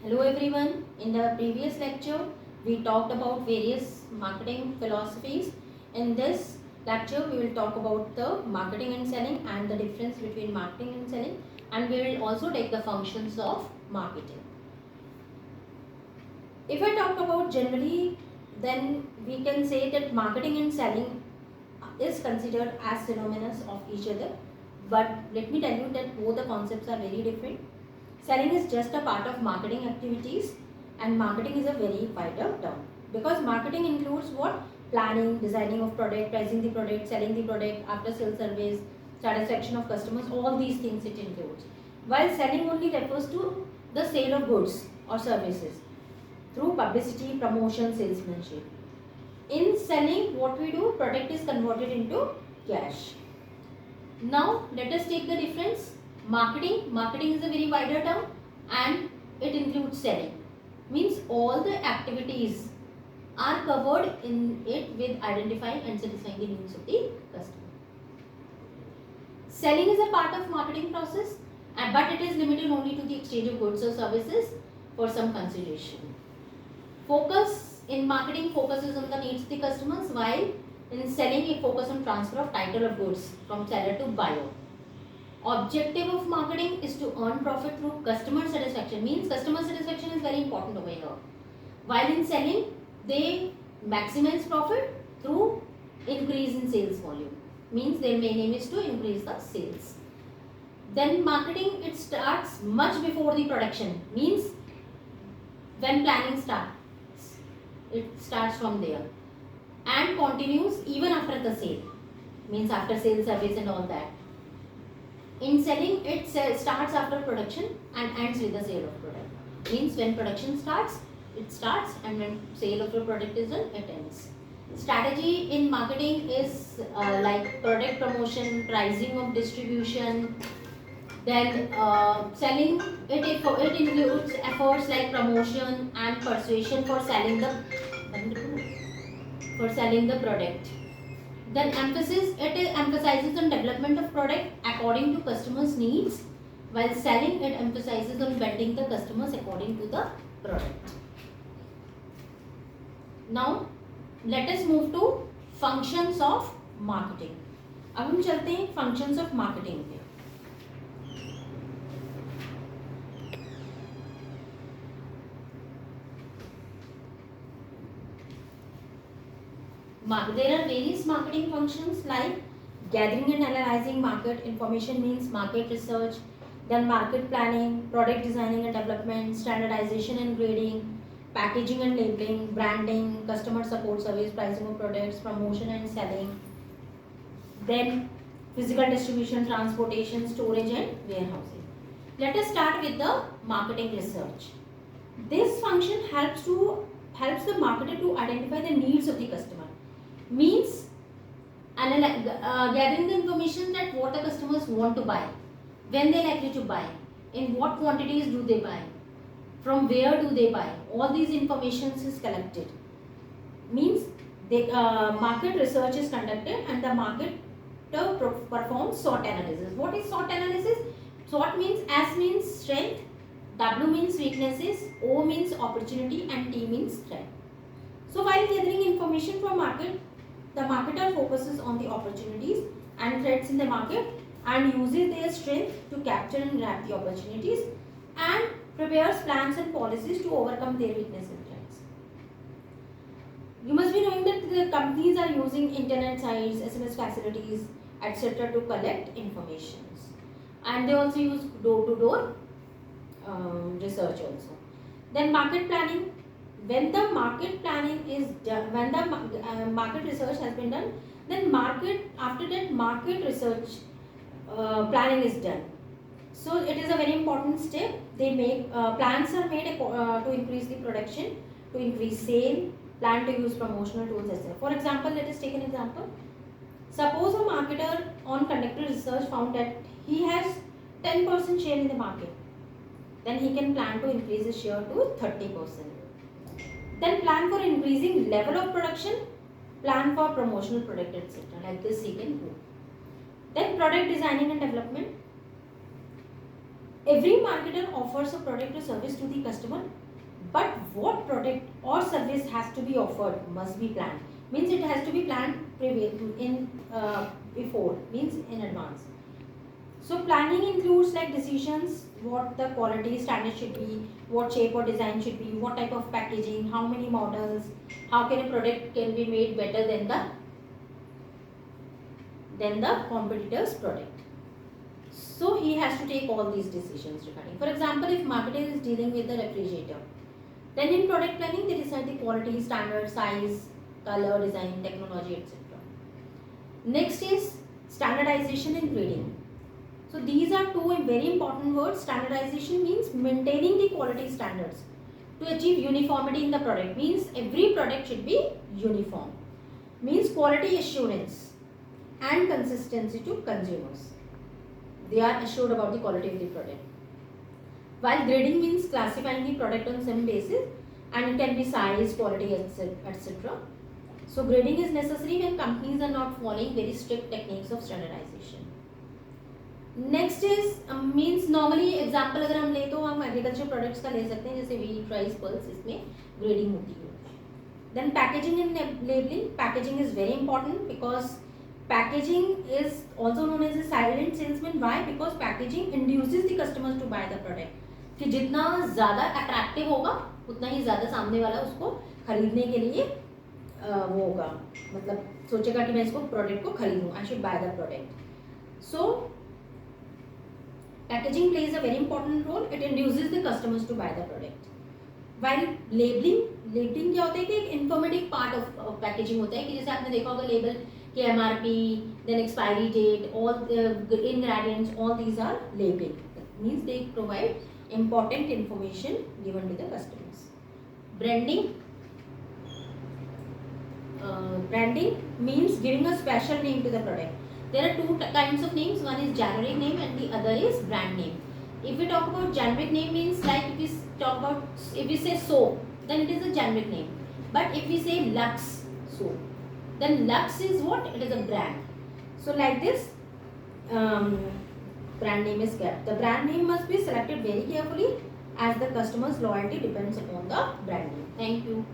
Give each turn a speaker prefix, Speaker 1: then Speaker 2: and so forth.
Speaker 1: Hello everyone. In the previous lecture, we talked about various marketing philosophies. In this lecture, we will talk about the marketing and selling and the difference between marketing and selling, and we will also take the functions of marketing. If I talk about generally, then we can say that marketing and selling is considered as synonymous of each other. But let me tell you that both the concepts are very different. Selling is just a part of marketing activities, and marketing is a very wider term, because marketing includes what? Planning, designing of product, pricing the product, selling the product, after sales service, satisfaction of customers, all these things it includes. While selling only refers to the sale of goods or services through publicity, promotion, salesmanship. In selling, what we do, product is converted into cash. Now let us take the difference. Marketing is a very wider term and it includes selling. Means all the activities are covered in it with identifying and satisfying the needs of the customer. Selling is a part of marketing process, but it is limited only to the exchange of goods or services for some consideration. Focus in marketing focuses on the needs of the customers, while in selling it focuses on transfer of title of goods from seller to buyer. Objective of marketing is to earn profit through customer satisfaction. Means customer satisfaction is very important over here. While in selling, they maximize profit through increase in sales volume. Means their main aim is to increase the sales. Then marketing, it starts much before the production. Means when planning starts, it starts from there and continues even after the sale. Means after sales service and all that. In selling, it starts after production and ends with the sale of product. Means when production starts, it starts, and when sale of the product is done, it ends. Strategy in marketing is like product promotion, pricing of distribution. Then selling, it includes efforts like promotion and persuasion for selling the product. Then it emphasizes on development of product according to customers' needs, while selling it emphasizes on vending the customers according to the product. Now let us move to functions of marketing. अब हम चलते हैं functions of marketing पे. There are various marketing functions like gathering and analyzing market information, means market research, then market planning, product designing and development, standardization and grading, packaging and labeling, branding, customer support service, pricing of products, promotion and selling, then physical distribution, transportation, storage and warehousing. Let us start with the marketing research. This function helps the marketer to identify the needs of the customer. Means gathering the information that what the customers want to buy, when they likely to buy, in what quantities do they buy, from where do they buy, all these informations is collected. Means the market research is conducted and the marketer performs SWOT analysis. What is SWOT analysis? SWOT means S means strength, W means weaknesses, O means opportunity and T means threat. So while gathering information from market, the marketer focuses on the opportunities and threats in the market and uses their strength to capture and grab the opportunities and prepares plans and policies to overcome their weaknesses and threats. You must be knowing that the companies are using internet sites, SMS facilities, etc. to collect information. And they also use door-to-door research also. Then market planning. When the market planning is done, when the market research has been done, then after that market research planning is done. So it is a very important step. They make plans are made to increase the production, to increase sale, plan to use promotional tools, etc. For example, let us take an example. Suppose a marketer on conducted research found that he has 10% share in the market. Then he can plan to increase his share to 30%. Then plan for increasing level of production, plan for promotional product, etc. Like this he can do. Then product designing and development. Every marketer offers a product or service to the customer, but what product or service has to be offered must be planned. Means it has to be planned before, means in advance. So planning includes like decisions, what the quality standard should be, what shape or design should be, what type of packaging, how many models, how can a product can be made better than the competitor's product. So he has to take all these decisions regarding. For example, if marketer is dealing with the refrigerator, then in product planning they decide the quality, standard, size, color, design, technology, etc. Next is standardization and grading. So these are two very important words. Standardization means maintaining the quality standards to achieve uniformity in the product. Means every product should be uniform. Means quality assurance and consistency to consumers. They are assured about the quality of the product. While grading means classifying the product on some basis, and it can be size, quality, etc. So grading is necessary when companies are not following very strict techniques of standardization. Next is means normally example अगर हम ले तो हम agriculture products का ले सकते हैं, जैसे व्हीट, राइस, पल्स, इसमें ग्रेडिंग होती है. Then packaging and labelling. Packaging is very important because packaging is also known as a silent salesman. Why? Because packaging induces the customers to buy the product. कि जितना ज़्यादा attractive होगा उतना ही ज़्यादा सामने वाला उसको खरीदने के लिए वो होगा, मतलब सोचेगा कि मैं इसको प्रोडक्ट को खरीदूँ, I should buy the product. So packaging plays a very important role. It induces the customers to buy the product. While labeling क्या होता है कि एक informative part of packaging होता है, कि जैसे आपने देखा होगा label कि MRP, then expiry date, all the ingredients, all these are labeling. That means they provide important information given to the customers. Branding means giving a special name to the product. There are two kinds of names. One is generic name and the other is brand name. If we talk about generic name, means like if we say soap, then it is a generic name. But if we say Lux soap, then Lux is what? It is a brand. So like this, brand name is kept. The brand name must be selected very carefully as the customer's loyalty depends upon the brand name. Thank you.